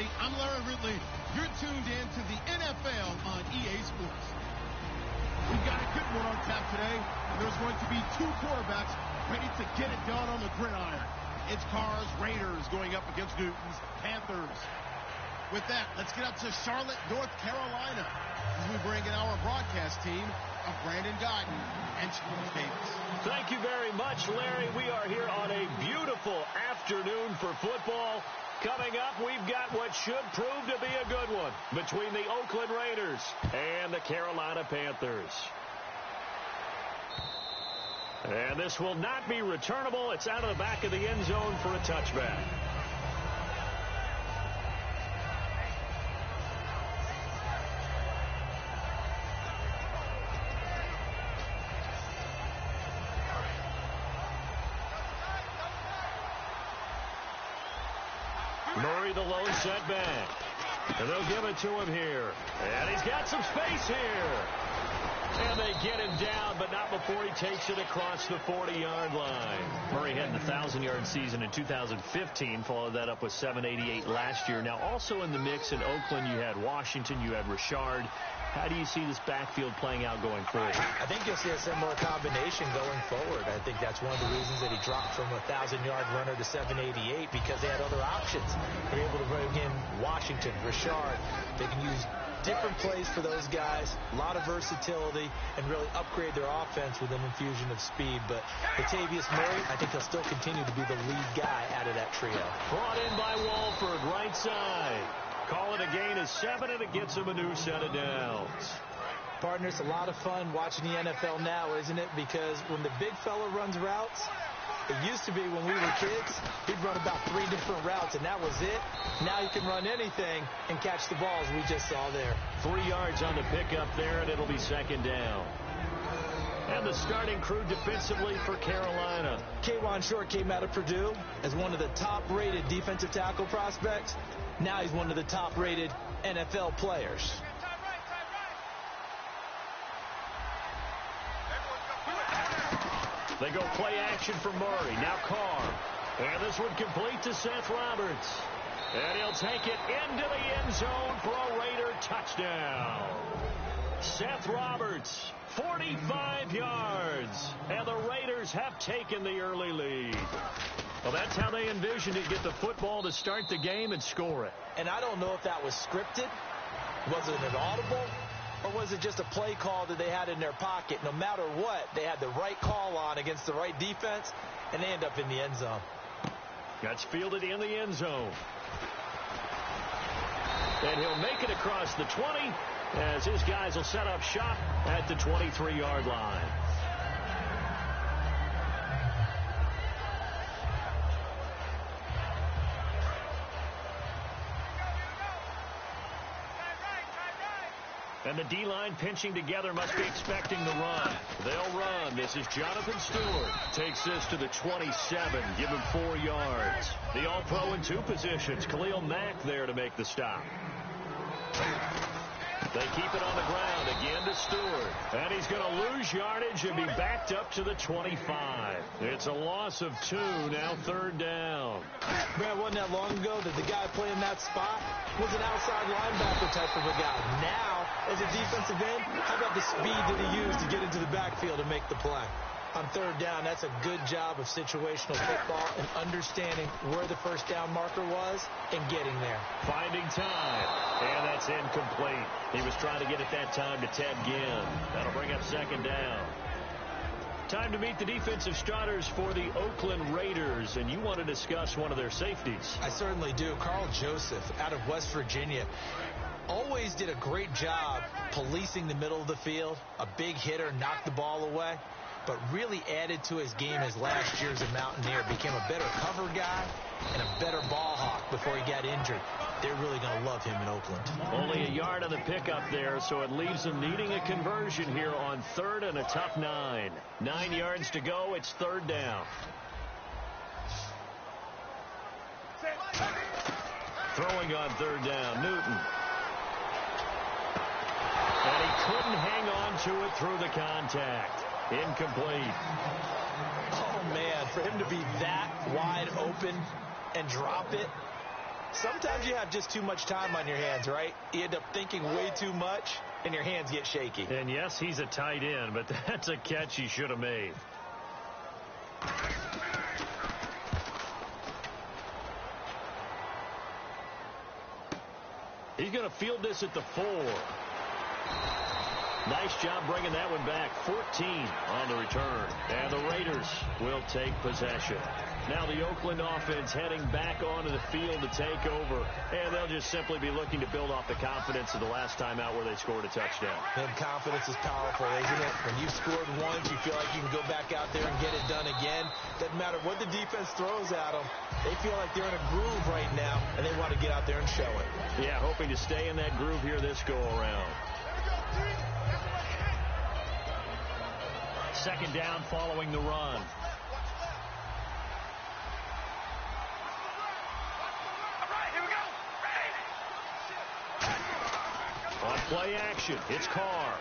everybody. I'm Larry Ridley. You're tuned in to the NFL on EA Sports. We've got a good one on tap today. There's going to be two quarterbacks ready to get it done on the gridiron. It's Carr's Raiders going up against Newton's Panthers. With that, let's get up to Charlotte, North Carolina, as we bring in our broadcast team of Brandon Guyton and Charles Davis. Thank you very much, Larry. We are here on a beautiful afternoon for football. Coming up, we've got what should prove to be a good one between the Oakland Raiders and the Carolina Panthers. And this will not be returnable. It's out of the back of the end zone for a touchback. Murray, the lone setback. And they'll give it to him here. And he's got some space here. And they get him down, but not before he takes it across the 40-yard line. Murray had an 1,000-yard season in 2015, followed that up with 788 last year. Now, also in the mix in Oakland, you had Washington, you had Richard. How do you see this backfield playing out going forward? I think you'll see a similar combination going forward. I think that's one of the reasons that he dropped from a 1,000-yard runner to 788, because they had other options. They're able to bring in Washington, Richard. They can use different plays for those guys, a lot of versatility, and really upgrade their offense with an infusion of speed. But Latavius Murray, I think he'll still continue to be the lead guy out of that trio. Brought in by Walford, right side. Call it a gain of 7, and it gets him a new set of downs. Partner, it's a lot of fun watching the NFL now, isn't it? Because when the big fella runs routes, it used to be when we were kids, he'd run about 3 different routes, and that was it. Now he can run anything and catch the balls we just saw there. 3 yards on the pickup there, and it'll be second down. And the starting crew defensively for Carolina. K'Wan Short came out of Purdue as one of the top-rated defensive tackle prospects. Now he's one of the top-rated NFL players. They go play action for Murray. Now Carr. And this one complete to Seth Roberts. And he'll take it into the end zone for a Raider touchdown. Seth Roberts, 45 yards. And the Raiders have taken the early lead. Well, that's how they envisioned it, get the football to start the game and score it. And I don't know if that was scripted. Was it an audible? Or was it just a play call that they had in their pocket? No matter what, they had the right call on against the right defense, and they end up in the end zone. That's fielded in the end zone. And he'll make it across the 20 as his guys will set up shop at the 23-yard line. And the D-line pinching together must be expecting the run. They'll run. This is Jonathan Stewart. Takes this to the 27. Give him 4 yards. The All-Pro in 2 positions. Khalil Mack there to make the stop. They keep it on the ground again to Stewart. And he's going to lose yardage and be backed up to the 25. It's a loss of 2, now third down. Man, wasn't that long ago that the guy playing that spot was an outside linebacker type of a guy. Now, as a defensive end, how about the speed that he used to get into the backfield and make the play? On third down, that's a good job of situational football and understanding where the first down marker was and getting there. Finding time, and that's incomplete. He was trying to get it that time to Ted Ginn. That'll bring up second down. Time to meet the defensive starters for the Oakland Raiders, and you want to discuss one of their safeties. I certainly do. Carl Joseph out of West Virginia. Always did a great job policing the middle of the field. A big hitter, knocked the ball away. But really added to his game his last year as a Mountaineer. Became a better cover guy and a better ball hawk before he got injured. They're really going to love him in Oakland. Only a yard on the pickup there, so it leaves them needing a conversion here on third and a tough 9. 9 yards to go. It's third down. Throwing on third down, Newton. And he couldn't hang on to it through the contact. Incomplete. Oh, man, for him to be that wide open and drop it, Sometimes you have just too much time on your hands, right? You end up thinking way too much, and your hands get shaky. And yes, he's a tight end, but that's a catch he should have made. He's going to field this at the 4. Nice job bringing that one back. 14 on the return. And the Raiders will take possession. Now the Oakland offense heading back onto the field to take over. And they'll just simply be looking to build off the confidence of the last time out where they scored a touchdown. And confidence is powerful, isn't it? When you've scored once, you feel like you can go back out there and get it done again. Doesn't matter what the defense throws at them. They feel like they're in a groove right now, and they want to get out there and show it. Yeah, hoping to stay in that groove here this go-around. Second down following the run. On play action, it's Carr.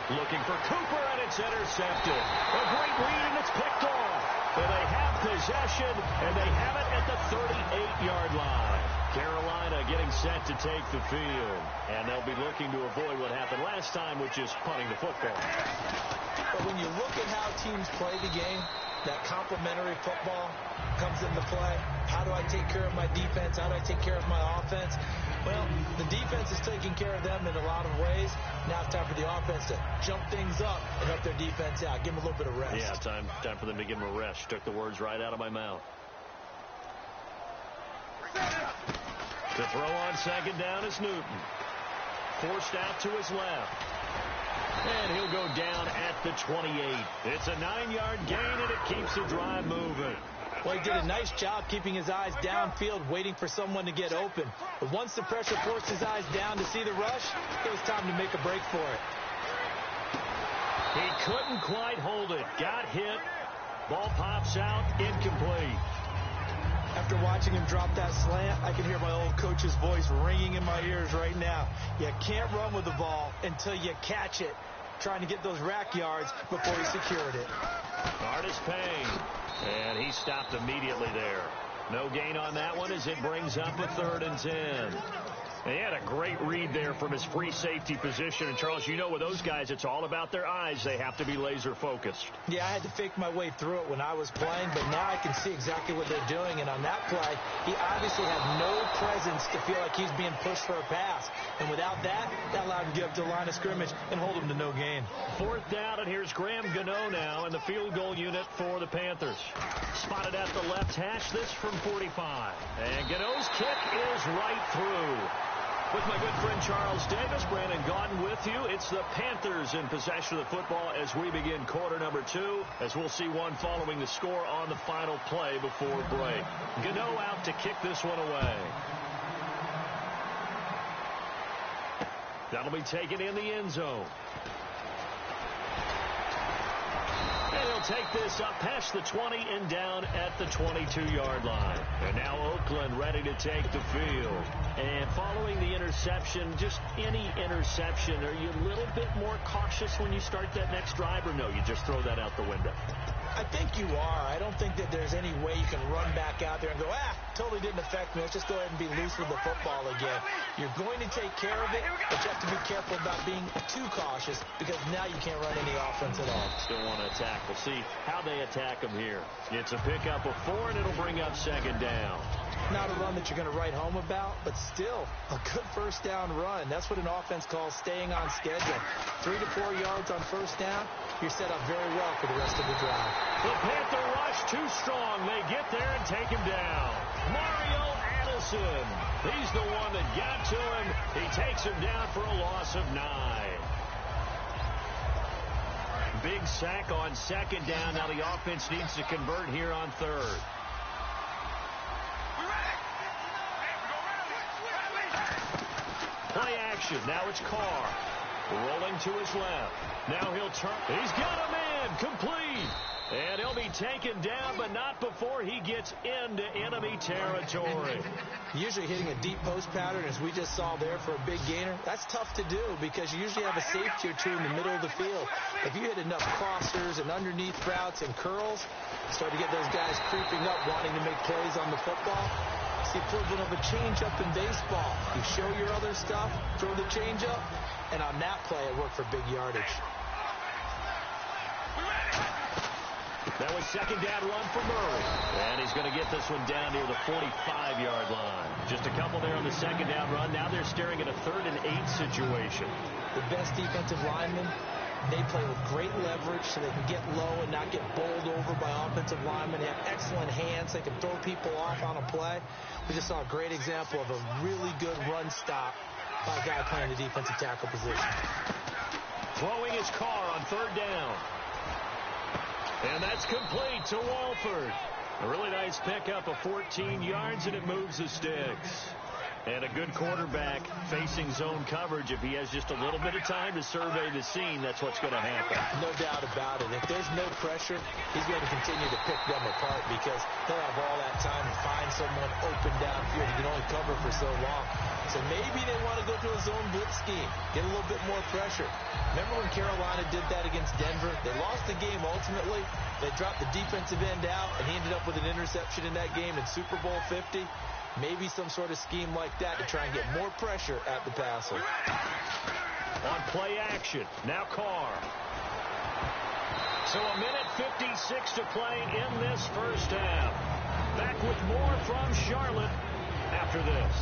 Looking for Cooper, and it's intercepted. A great read, and it's picked off. And they have possession, and they have it at the 38-yard line. Carolina getting set to take the field. And they'll be looking to avoid what happened last time, which is punting the football. But when you look at how teams play the game, that complementary football comes into play. How do I take care of my defense? How do I take care of my offense? Well, the defense is taking care of them in a lot of ways. Now it's time for the offense to jump things up and help their defense out. Give them a little bit of rest. Yeah, time for them to give them a rest. Took the words right out of my mouth. To throw on second down is Newton. Forced out to his left. And he'll go down at the 28. It's a 9-yard gain, and it keeps the drive moving. Well, he did a nice job keeping his eyes downfield, waiting for someone to get open. But once the pressure forced his eyes down to see the rush, it was time to make a break for it. He couldn't quite hold it. Got hit. Ball pops out. Incomplete. After watching him drop that slant, I can hear my old coach's voice ringing in my ears right now. You can't run with the ball until you catch it. Trying to get those rack yards before he secured it. Artis Payne. And he stopped immediately there. No gain on that one as it brings up a 3rd and 10. And he had a great read there from his free safety position. And, Charles, you know with those guys, it's all about their eyes. They have to be laser focused. Yeah, I had to fake my way through it when I was playing, but now I can see exactly what they're doing. And on that play, he obviously had no presence to feel like he's being pushed for a pass. And without that, that allowed him to get up to the line of scrimmage and hold him to no gain. 4th down, and here's Graham Gano now in the field goal unit for the Panthers. Spotted at the left hash, this from 45. And Gano's kick is right through. With my good friend Charles Davis, Brandon Gaudin with you. It's the Panthers in possession of the football as we begin quarter number 2, as we'll see one following the score on the final play before break. Gano out to kick this one away. That'll be taken in the end zone. And he'll take this up past the 20 and down at the 22-yard line. And now Oakland ready to take the field. And following the interception, just any interception, are you a little bit more cautious when you start that next drive, or no, you just throw that out the window? I think you are. I don't think that there's any way you can run back out there and go, totally didn't affect me. Let's just go ahead and be loose with the football again. You're going to take care of it, but you have to be careful about being too cautious because now you can't run any offense at all. Still want to attack. We'll see how they attack them here. It's a pickup of 4, and it'll bring up second down. Not a run that you're going to write home about, but still a good first down run. That's what an offense calls staying on schedule. 3 to 4 yards on first down, you're set up very well for the rest of the drive. The Panther rush too strong. They get there and take him down. Mario Addison. He's the one that got to him. He takes him down for a loss of 9. Big sack on second down. Now the offense needs to convert here on 3rd. Play action. Now it's Carr. Rolling to his left. Now he'll turn. He's got a man. Complete. And he'll be taken down, but not before he gets into enemy territory. Usually hitting a deep post pattern, as we just saw there for a big gainer, that's tough to do because you usually have a safety or two in the middle of the field. If you hit enough crossers and underneath routes and curls, start to get those guys creeping up wanting to make plays on the football. It's the equivalent of a changeup in baseball. You show your other stuff, throw the changeup, and on that play, it worked for big yardage. That was second down run for Murray. And he's going to get this one down near the 45-yard line. Just a couple there on the second down run. Now they're staring at a 3rd and 8 situation. The best defensive linemen, they play with great leverage so they can get low and not get bowled over by offensive linemen. They have excellent hands. They can throw people off on a play. We just saw a great example of a really good run stop by a guy playing the defensive tackle position. Throwing his car on 3rd down. And that's complete to Walford. A really nice pickup of 14 yards, and it moves the sticks. And a good quarterback facing zone coverage. If he has just a little bit of time to survey the scene, that's what's going to happen. No doubt about it. If there's no pressure, he's going to continue to pick them apart because he'll have all that time to find someone open downfield. He can only cover for so long. So maybe they want to go to a zone blitz scheme, get a little bit more pressure. Remember when Carolina did that against Denver? They lost the game ultimately. They dropped the defensive end out, and he ended up with an interception in that game in Super Bowl 50. Maybe some sort of scheme like that to try and get more pressure at the passer. On play action, now Carr. So a minute 56 to play in this first half. Back with more from Charlotte after this.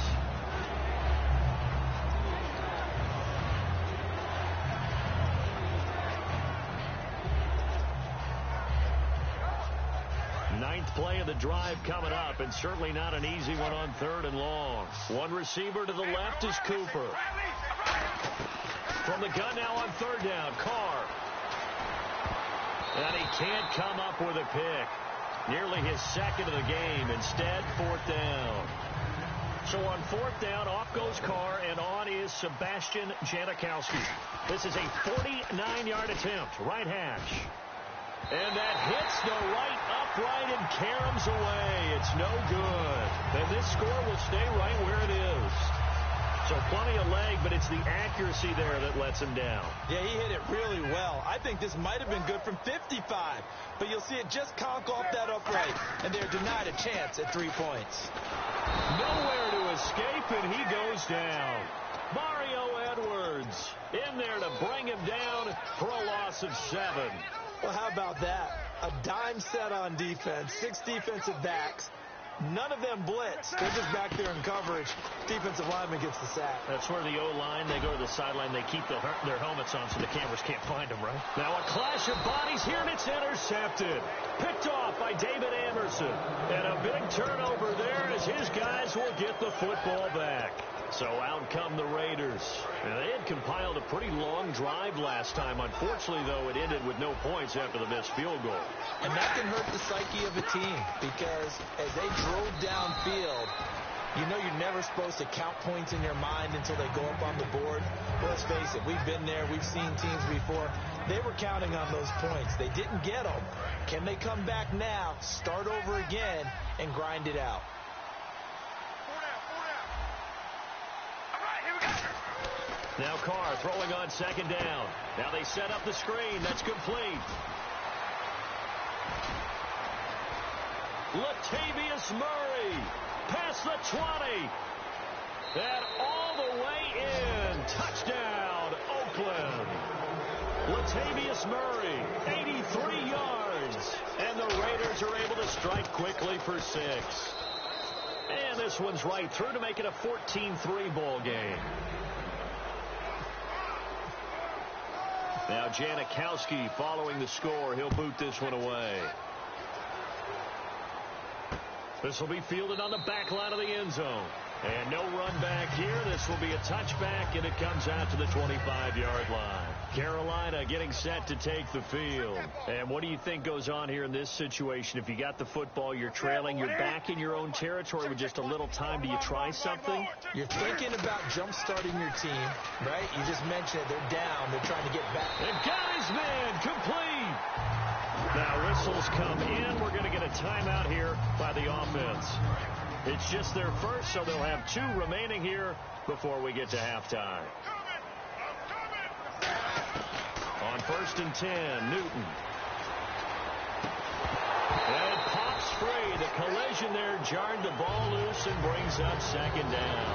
Ninth play of the drive coming up, and certainly not an easy one on 3rd and long. One receiver to the left is Cooper. From the gun now on 3rd down, Carr. And he can't come up with a pick. Nearly his 2nd of the game. Instead, 4th down. So on 4th down, off goes Carr, and on is Sebastian Janikowski. This is a 49-yard attempt, right hash. And that hits the right upright and caroms away. It's no good. And this score will stay right where it is. So plenty of leg, but it's the accuracy there that lets him down. Yeah, he hit it really well. I think this might have been good from 55. But you'll see it just conk off that upright. And they're denied a chance at 3 points. Nowhere to escape, and he goes down. Mario Edwards in there to bring him down for a loss of 7. Well, how about that? A dime set on defense, 6 defensive backs. None of them blitz. They're just back there in coverage. Defensive lineman gets the sack. That's where the O-line, they go to the sideline, they keep their helmets on so the cameras can't find them, right? Now a clash of bodies here, and it's intercepted. Picked off by David Anderson. And a big turnover there as his guys will get the football back. So out come the Raiders. Now, they had compiled a pretty long drive last time. Unfortunately, though, it ended with no points after the missed field goal. And that can hurt the psyche of a team because as they drove downfield, you know you're never supposed to count points in your mind until they go up on the board. Well, let's face it, we've been there. We've seen teams before. They were counting on those points. They didn't get them. Can they come back now, start over again, and grind it out? Now Carr throwing on 2nd down. Now they set up the screen. That's complete. Latavius Murray past the 20. And all the way in. Touchdown, Oakland. Latavius Murray, 83 yards. And the Raiders are able to strike quickly for 6. And this one's right through to make it a 14-3 ball game. Now Janikowski following the score. He'll boot this one away. This will be fielded on the back line of the end zone. And no run back here. This will be a touchback, and it comes out to the 25-yard line. Carolina getting set to take the field. And what do you think goes on here in this situation? If you got the football, you're trailing, you're back in your own territory with just a little time. Do you try something? You're thinking about jump-starting your team, right? You just mentioned it. They're down. They're trying to get back. They've got his man complete. Now whistles come in. We're going to get a timeout here by the offense. It's just their first, so they'll have 2 remaining here before we get to halftime. On 1st and 10, Newton. And it pops breaks free. The collision there jarred the ball loose and brings up second down.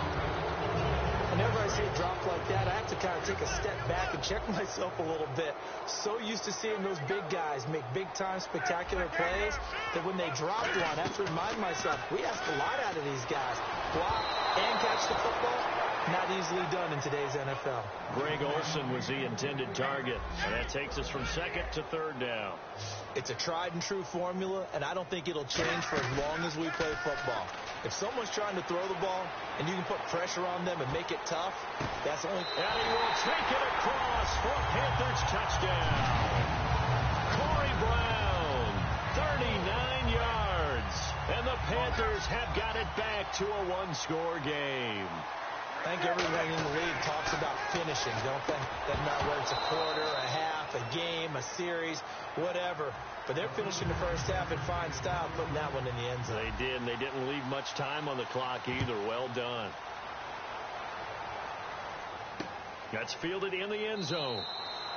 Whenever I see a drop like that, I have to kind of take a step back and check myself a little bit. So used to seeing those big guys make big-time spectacular plays that when they drop one, I have to remind myself, we ask a lot out of these guys. Block and catch the football, not easily done in today's NFL. Greg Olsen was the intended target, and that takes us from second to third down. It's a tried-and-true formula, and I don't think it'll change for as long as we play football. If someone's trying to throw the ball and you can put pressure on them and make it tough, that's only... And he will take it across for Panthers touchdown. Corey Brown, 39 yards. And the Panthers have got it back to a one-score game. I think everyone in the league talks about finishing, don't they? Doesn't matter whether it's a quarter, a half, a game, a series, whatever. But they're finishing the first half in fine style, putting that one in the end zone. They did, and they didn't leave much time on the clock either. Well done. That's fielded in the end zone.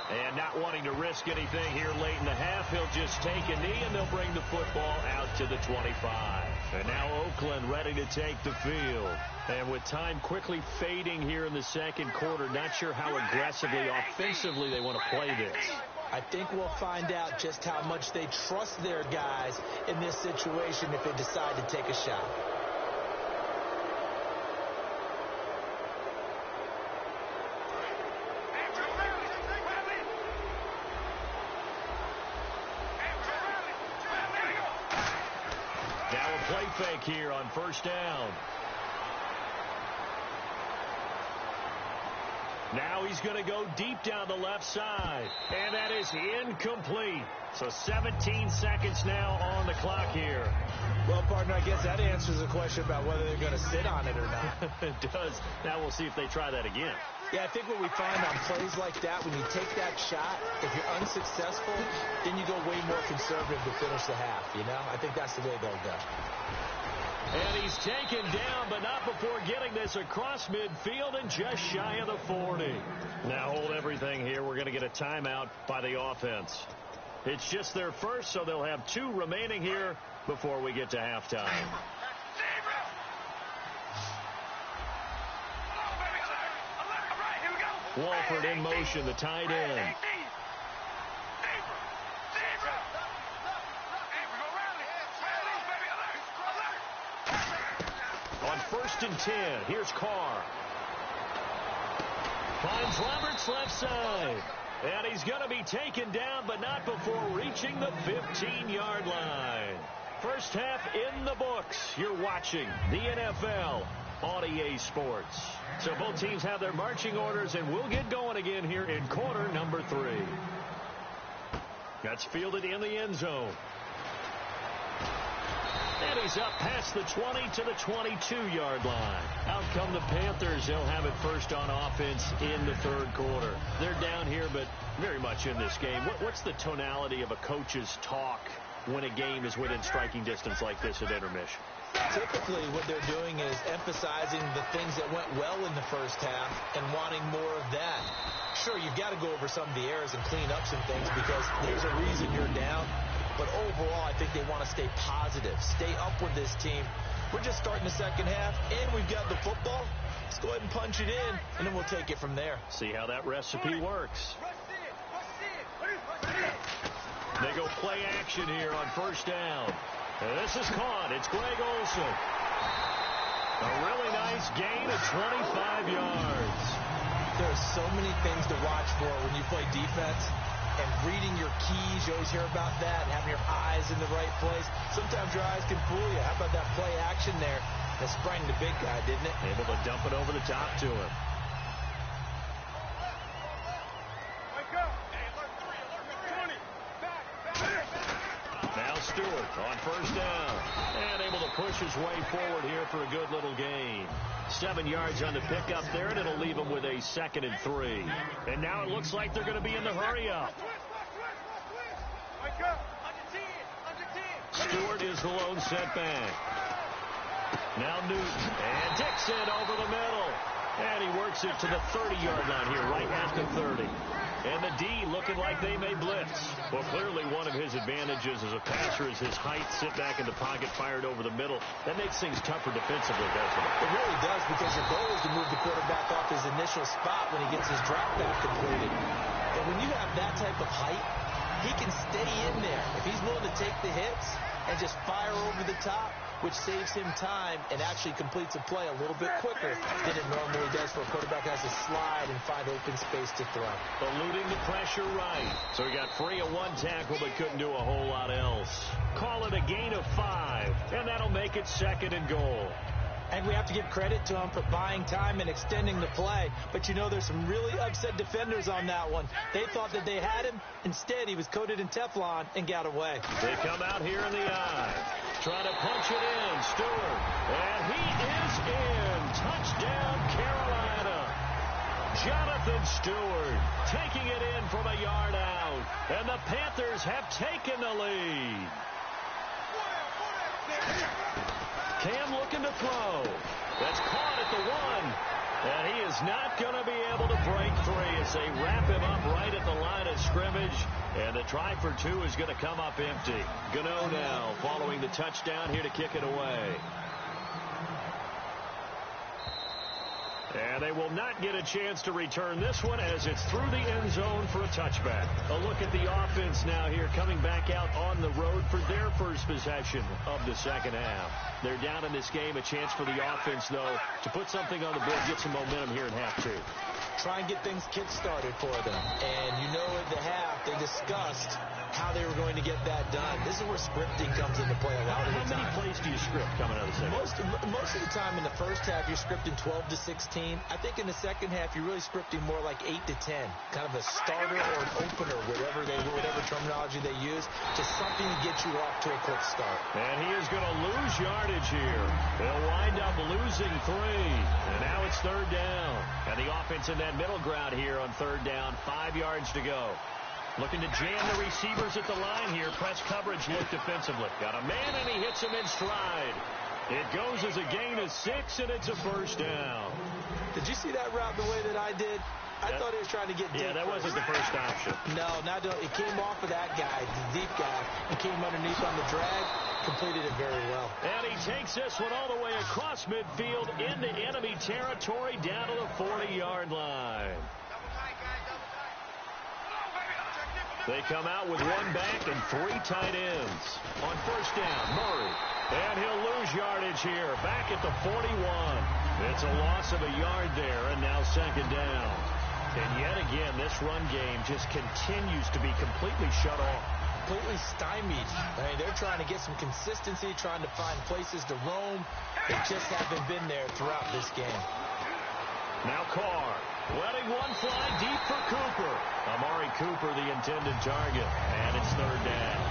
And not wanting to risk anything here late in the half, he'll just take a knee, and they'll bring the football out to the 25. And now Oakland ready to take the field. And with time quickly fading here in the second quarter, not sure how aggressively, offensively they want to play this. I think we'll find out just how much they trust their guys in this situation if they decide to take a shot. Now a play fake here on first down. Now he's going to go deep down the left side. And that is incomplete. So 17 seconds now on the clock here. Well, partner, I guess that answers the question about whether they're going to sit on it or not. It does. Now we'll see if they try that again. Yeah, I think what we find on plays like that, when you take that shot, if you're unsuccessful, then you go way more conservative to finish the half, you know? I think that's the way they'll go. And he's taken down, but not before getting this across midfield and just shy of the 40. Now hold everything here. We're going to get a timeout by the offense. It's just their first, so they'll have 2 remaining here before we get to halftime. Walford in motion, the tight end. On 1st and 10, here's Carr. Finds Roberts left side. And he's going to be taken down, but not before reaching the 15-yard line. First half in the books. You're watching the NFL on EA Sports. So both teams have their marching orders, and we'll get going again here in quarter number 3. That's fielded in the end zone. And he's up past the 20 to the 22-yard line. Out come the Panthers. They'll have it first on offense in the third quarter. They're down here, but very much in this game. What's the tonality of a coach's talk when a game is within striking distance like this at intermission? Typically, what they're doing is emphasizing the things that went well in the first half and wanting more of that. Sure, you've got to go over some of the errors and clean up some things because there's a reason you're down. But overall, I think they want to stay positive, stay up with this team. We're just starting the second half, and we've got the football. Let's go ahead and punch it in, and then we'll take it from there. See how that recipe works. They go play action here on first down. And this is caught. It's Greg Olsen. A really nice gain of 25 yards. There's so many things to watch for when you play defense. And reading your keys, you always hear about that, and having your eyes in the right place. Sometimes your eyes can fool you. How about that play action there? That sprang the big guy, didn't it? Able to dump it over the top to him. Now Stewart on first down. And able to push his way forward here for a good little gain. 7 yards on the pickup there, and it'll leave them with a 2nd and 3. And now it looks like they're going to be in the hurry-up. Stewart is the lone setback. Now Newton and Dixon over the middle. And he works it to the 30-yard line here, right at the 30. And the D looking like they may blitz. Well, clearly one of his advantages as a passer is his height. Sit back in the pocket, fired over the middle. That makes things tougher defensively, doesn't it? It really does, because your goal is to move the quarterback off his initial spot when he gets his drop back completed. And when you have that type of height, he can stay in there. If he's willing to take the hits and just fire over the top, which saves him time and actually completes a play a little bit quicker than it normally does for a quarterback who has to slide and find open space to throw. Eluding the pressure right. So he got free of one tackle but couldn't do a whole lot else. Call it a gain of 5, and that'll make it 2nd and goal. And we have to give credit to him for buying time and extending the play. But, you know, there's some really upset defenders on that one. They thought that they had him. Instead, he was coated in Teflon and got away. They come out here in the eye. Trying to punch it in. Stewart. And he is in. Touchdown, Carolina. Jonathan Stewart taking it in from a yard out. And the Panthers have taken the lead. Cam looking to throw. That's caught at the 1. And he is not going to be able to break free as they wrap him up right at the line of scrimmage. And the try for 2 is going to come up empty. Gano now following the touchdown here to kick it away. And they will not get a chance to return this one as it's through the end zone for a touchback. A look at the offense now here coming back out on the road for their first possession of the second half. They're down in this game. A chance for the offense, though, to put something on the board, get some momentum here in half 2. Try and get things kick-started for them. And you know at the half they discussed how they were going to get that done. This is where scripting comes into play a lot of the time. How many plays do you script coming out of the second? Most of the time in the first half you're scripting 12 to 16. I think in the second half you're really scripting more like 8 to 10. Kind of a starter or an opener, whatever terminology they use, just something to get you off to a quick start. And he is going to lose yardage here. They'll wind up losing 3. And now it's 3rd down. And the offense in that middle ground here on 3rd down. 5 yards to go. Looking to jam the receivers at the line here. Press coverage look defensively. Got a man, and he hits him in stride. It goes as a gain of 6, and it's a 1st down. Did you see that route the way that I did? I thought he was trying to get deep. Yeah, that wasn't the first option. No, it came off of that guy, the deep guy. He came underneath on the drag, completed it very well. And he takes this one all the way across midfield into enemy territory down to the 40-yard line. They come out with 1 back and 3 tight ends. On 1st down, Murray. And he'll lose yardage here. Back at the 41. It's a loss of a yard there, and now 2nd down. And yet again, this run game just continues to be completely shut off. Completely stymied. I mean, they're trying to get some consistency, trying to find places to roam. They just haven't been there throughout this game. Now Carr, letting one fly deep for Cooper. Amari Cooper, the intended target, and it's 3rd down.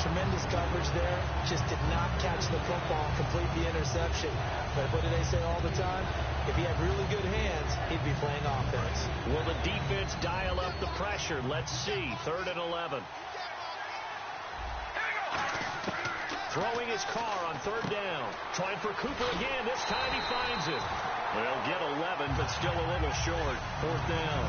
Tremendous coverage there. Just did not catch the football, complete the interception. But what do they say all the time? If he had really good hands, he'd be playing offense. Will the defense dial up the pressure? Let's see. 3rd and 11. Throwing his Carr on 3rd down. Trying for Cooper again. This time he finds it. They'll get 11, but still a little short. 4th down.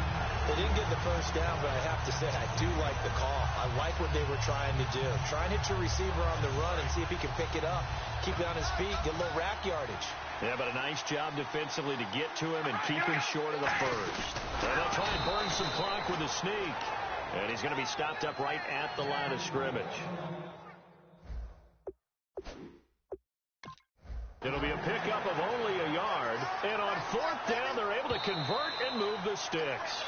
They didn't get the 1st down, but I have to say I do like the call. I like what they were trying to do. Try and hit your receiver on the run and see if he can pick it up. Keep it on his feet, get a little rack yardage. Yeah, but a nice job defensively to get to him and keep him short of the 1st. And they'll try and burn some clock with a sneak. And he's going to be stopped up right at the line of scrimmage. It'll be a pickup of only a yard. And on 4th down, they're able to convert and move the sticks.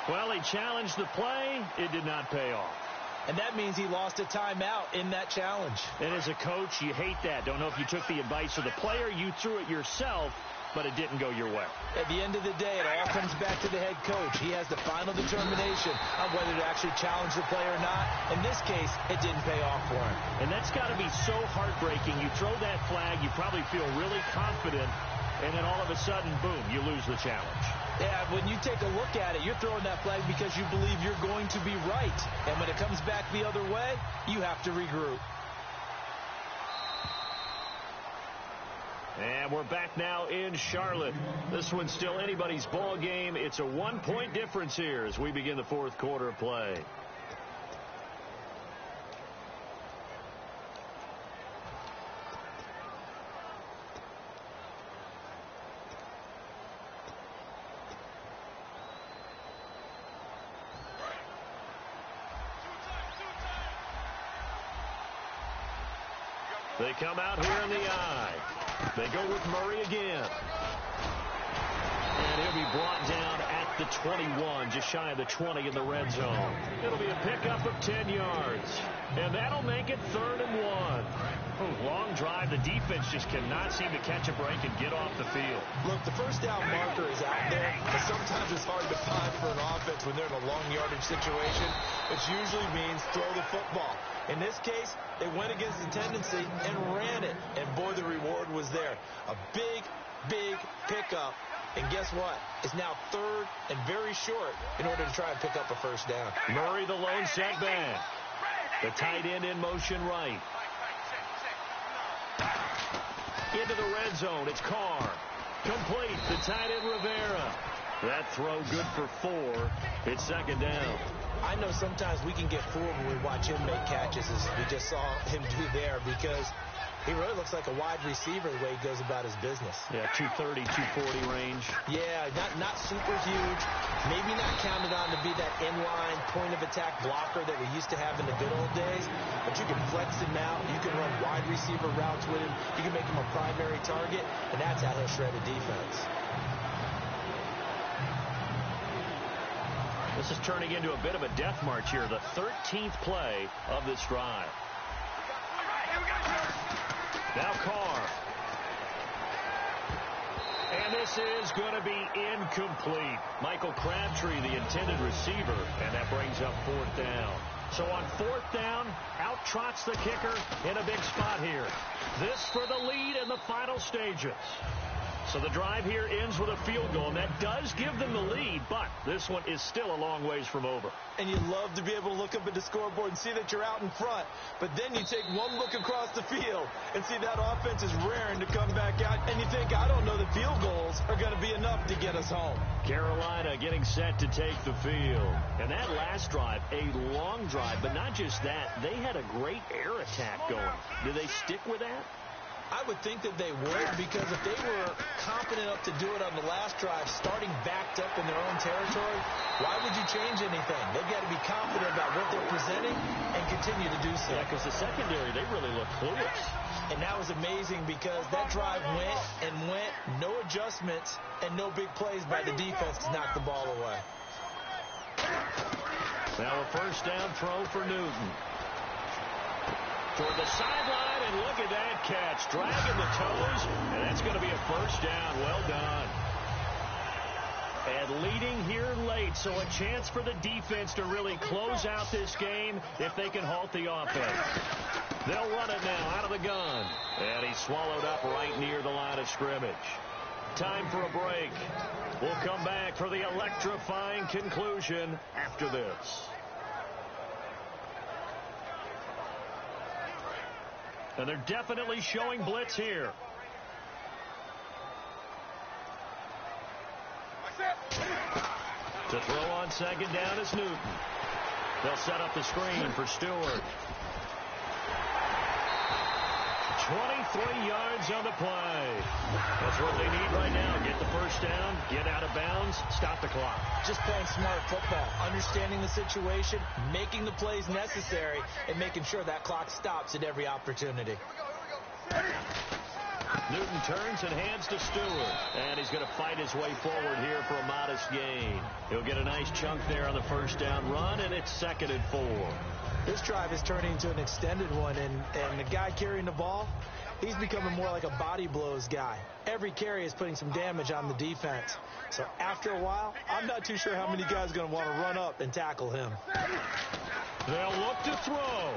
Well, he challenged the play. It did not pay off. And that means he lost a timeout in that challenge. And as a coach, you hate that. Don't know if you took the advice of the player. You threw it yourself, but it didn't go your way. At the end of the day, it all comes back to the head coach. He has the final determination on whether to actually challenge the play or not. In this case, it didn't pay off for him. And that's got to be so heartbreaking. You throw that flag, you probably feel really confident, and then all of a sudden, boom, you lose the challenge. Yeah, when you take a look at it, you're throwing that flag because you believe you're going to be right. And when it comes back the other way, you have to regroup. And we're back now in Charlotte. This one's still anybody's ball game. It's a 1-point difference here as we begin the fourth quarter of play. They come out here in the eye. They go with Murray again. And he'll be brought down at the 21, just shy of the 20 in the red zone. It'll be a pickup of 10 yards. And that'll make it 3rd and 1. Long drive. The defense just cannot seem to catch a break and get off the field. Look, the first down marker is out there, but sometimes it's hard to find for an offense when they're in a long yardage situation, which usually means throw the football. In this case, they went against the tendency and ran it. And, boy, the reward was there. A big, big pickup. And guess what? It's now 3rd and very short in order to try and pick up a first down. Murray, the lone setback. The tight end in motion right. Into the red zone. It's Carr. Complete. The tight end Rivera. That throw good for 4. It's 2nd down. I know sometimes we can get fooled when we watch him make catches, as we just saw him do there, because he really looks like a wide receiver the way he goes about his business. Yeah, 230, 240 range. Yeah, not super huge. Maybe not counted on to be that inline point-of-attack blocker that we used to have in the good old days. But you can flex him out. You can run wide receiver routes with him. You can make him a primary target, and that's how he'll shred a defense. This is turning into a bit of a death march here. The 13th play of this drive. Now Carr. And this is going to be incomplete. Michael Crabtree, the intended receiver, and that brings up 4th down. So on 4th down, out trots the kicker in a big spot here. This for the lead in the final stages. So the drive here ends with a field goal, and that does give them the lead, but this one is still a long ways from over. And you love to be able to look up at the scoreboard and see that you're out in front, but then you take one look across the field and see that offense is raring to come back out, and you think, I don't know that field goals are going to be enough to get us home. Carolina getting set to take the field. And that last drive, a long drive, but not just that, they had a great air attack going. Do they stick with that? I would think that they would, because if they were competent enough to do it on the last drive, starting backed up in their own territory, why would you change anything? They've got to be confident about what they're presenting and continue to do so. Yeah, because the secondary, they really look clueless. And that was amazing because that drive went and went, no adjustments, and no big plays by the defense to knock the ball away. Now a first down throw for Newton. Toward the sideline, and look at that catch. Dragging the toes, and that's going to be a first down. Well done. And leading here late, so a chance for the defense to really close out this game if they can halt the offense. They'll run it now out of the gun. And he's swallowed up right near the line of scrimmage. Time for a break. We'll come back for the electrifying conclusion after this. And they're definitely showing blitz here. To throw on 2nd down is Newton. They'll set up the screen for Stewart. 23 yards on the play. That's what they need right now. Get the first down, get out of bounds, stop the clock. Just playing smart football, understanding the situation, making the plays necessary, and making sure that clock stops at every opportunity. Newton turns and hands to Stewart. And he's going to fight his way forward here for a modest gain. He'll get a nice chunk there on the first down run, and it's 2nd and 4. This drive is turning into an extended one, and the guy carrying the ball, he's becoming more like a body blows guy. Every carry is putting some damage on the defense. So after a while, I'm not too sure how many guys are going to want to run up and tackle him. They'll look to throw.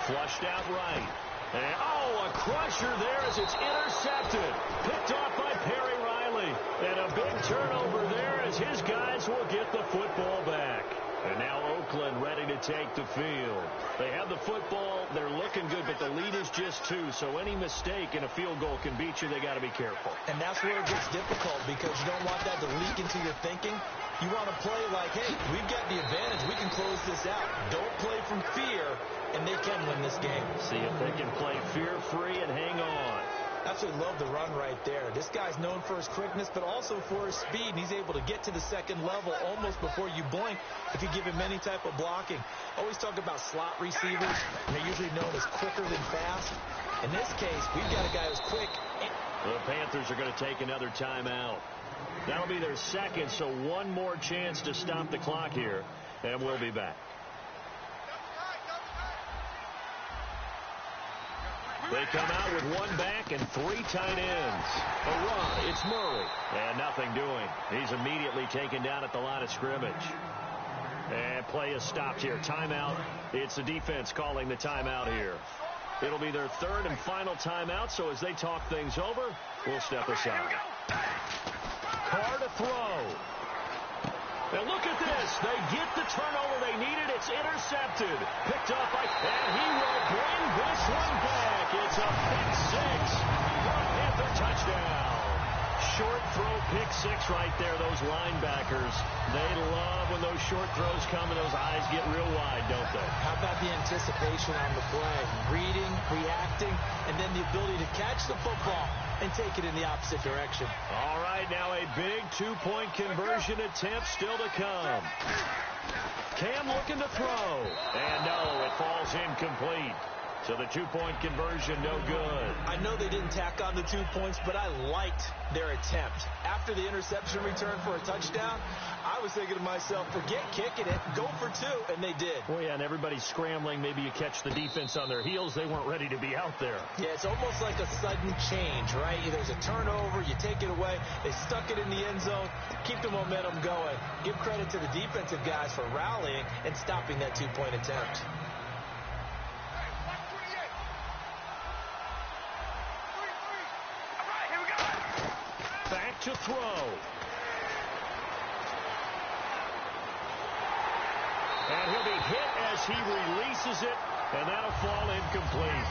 Flushed out right. And, a crusher there as it's intercepted. Picked off by Perry Riley. And a big turnover there as his guys will get the football back. And now Oakland ready to take the field. They have the football. They're looking good, but the lead is just 2. So any mistake in a field goal can beat you. They got to be careful. And that's where it gets difficult because you don't want that to leak into your thinking. You want to play like, hey, we've got the advantage. We can close this out. Don't play from fear, and they can win this game. See if they can play fear-free and hang on. Absolutely love the run right there. This guy's known for his quickness, but also for his speed. And he's able to get to the second level almost before you blink if you give him any type of blocking. Always talk about slot receivers. They're usually known as quicker than fast. In this case, we've got a guy who's quick. The Panthers are going to take another timeout. That'll be their second, so one more chance to stop the clock here, and we'll be back. They come out with 1 back and 3 tight ends. A run, it's Murray. And nothing doing. He's immediately taken down at the line of scrimmage. And play is stopped here. Timeout. It's the defense calling the timeout here. It'll be their 3rd and final timeout, so as they talk things over, we'll step aside. Carr to throw. And look at this. They get the turnover they needed. It's intercepted. Picked up by, and he will bring this one back. It's a pick 6 for a Panther touchdown. Short throw, pick 6 right there. Those linebackers, they love when those short throws come and those eyes get real wide, don't they? How about the anticipation on the play? Reading, reacting, and then the ability to catch the football and take it in the opposite direction. All right, now a big 2-point conversion attempt still to come. Cam looking to throw. And no, it falls incomplete. So the 2-point conversion, no good. I know they didn't tack on the 2 points, but I liked their attempt. After the interception return for a touchdown, I was thinking to myself, forget kicking it, go for 2, and they did. Well, yeah, and everybody's scrambling. Maybe you catch the defense on their heels. They weren't ready to be out there. Yeah, it's almost like a sudden change, right? There's a turnover, you take it away, they stuck it in the end zone, keep the momentum going. Give credit to the defensive guys for rallying and stopping that 2-point attempt. Back to throw. And he'll be hit as he releases it, and that'll fall incomplete.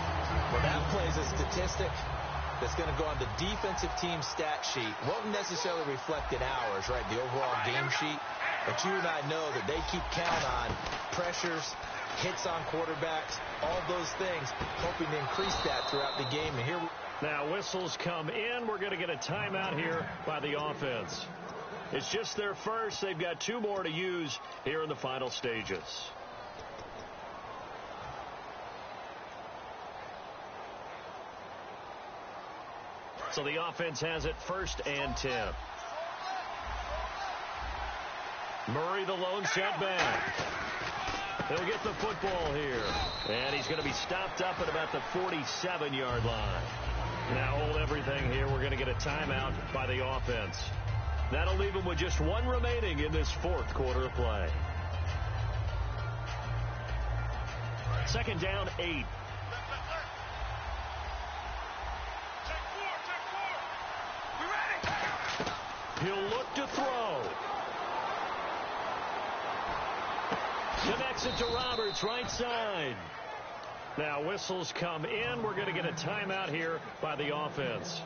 Well, that play's a statistic that's going to go on the defensive team stat sheet. Won't necessarily reflect in ours, right, the overall game sheet. But you and I know that they keep count on pressures, hits on quarterbacks, all those things, hoping to increase that throughout the game. And here now whistles come in. We're going to get a timeout here by the offense. It's just their first. They've got 2 more to use here in the final stages. So the offense has it 1st and 10. Murray, the lone setback. He'll get the football here. And he's going to be stopped up at about the 47-yard line. Now hold everything here. We're going to get a timeout by the offense. That'll leave him with just 1 remaining in this 4th quarter of play. 2nd down, 8. He'll look to throw. Connects it to Roberts, right side. Now whistles come in. We're going to get a timeout here by the offense.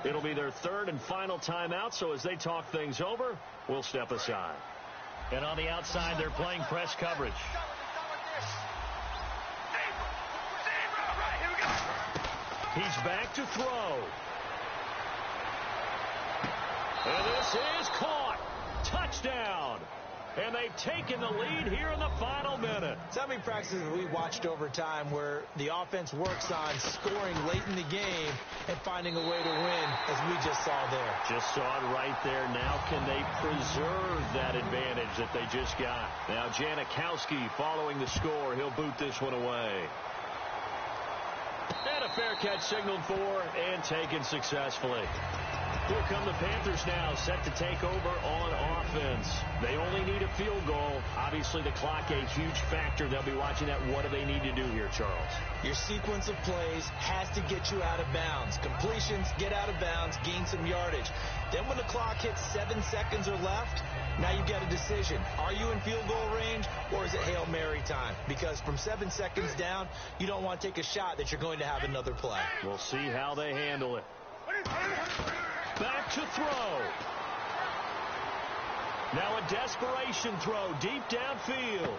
It'll be their 3rd and final timeout, so as they talk things over, we'll step aside. And on the outside, they're playing press coverage. He's back to throw. And this is caught. Touchdown. And they've taken the lead here in the final minute. So many practices we watched over time where the offense works on scoring late in the game and finding a way to win, as we just saw there. Just saw it right there. Now can they preserve that advantage that they just got? Now Janikowski following the score. He'll boot this one away. And a fair catch signaled for and taken successfully. Here come the Panthers now, set to take over on offense. They only need a field goal. Obviously, the clock a huge factor. They'll be watching that. What do they need to do here, Charles? Your sequence of plays has to get you out of bounds. Completions, get out of bounds, gain some yardage. Then when the clock hits 7 seconds or left, now you've got a decision. Are you in field goal range, or is it Hail Mary time? Because from 7 seconds down, you don't want to take a shot that you're going to have another play. We'll see how they handle it. Back to throw. Now a desperation throw deep downfield.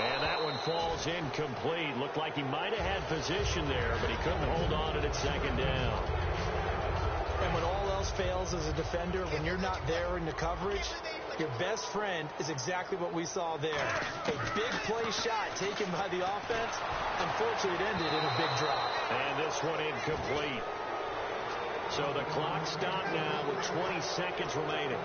And that one falls incomplete. Looked like he might have had position there, but he couldn't hold on at second down. And when all else fails as a defender, when you're not there in the coverage, your best friend is exactly what we saw there. A big play shot taken by the offense. Unfortunately, it ended in a big drop. And this one incomplete. So the clock stopped now with 20 seconds remaining.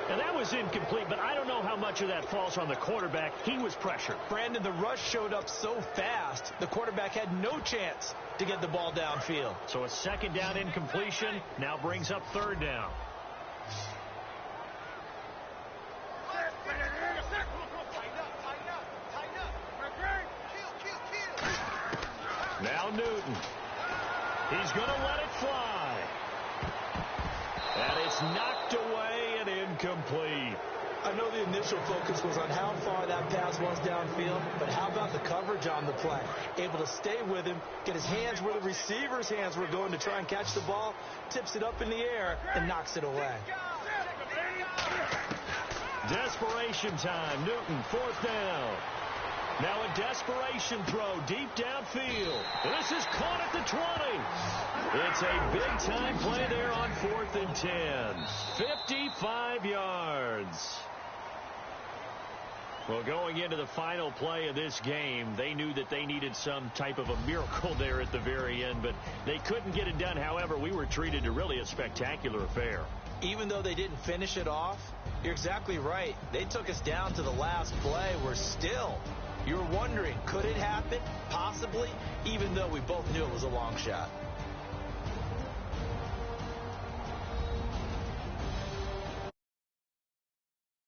And that was incomplete, but I don't know how much of that falls on the quarterback. He was pressured. Brandon, the rush showed up so fast, the quarterback had no chance to get the ball downfield. So a second down incompletion now brings up third down. Now Newton. He's going to let it fly. And it's knocked away and incomplete. I know the initial focus was on how far that pass was downfield, but how about the coverage on the play? Able to stay with him, get his hands where the receiver's hands were going to try and catch the ball, tips it up in the air, and knocks it away. Desperation time. Newton, fourth down. Now a desperation throw deep downfield. This is caught at the 20. It's a big-time play there on 4th and 10. 55 yards. Well, going into the final play of this game, they knew that they needed some type of a miracle there at the very end, but they couldn't get it done. However, we were treated to really a spectacular affair. Even though they didn't finish it off, you're exactly right. They took us down to the last play. We're still... You're wondering, could it happen? Possibly, even though we both knew it was a long shot.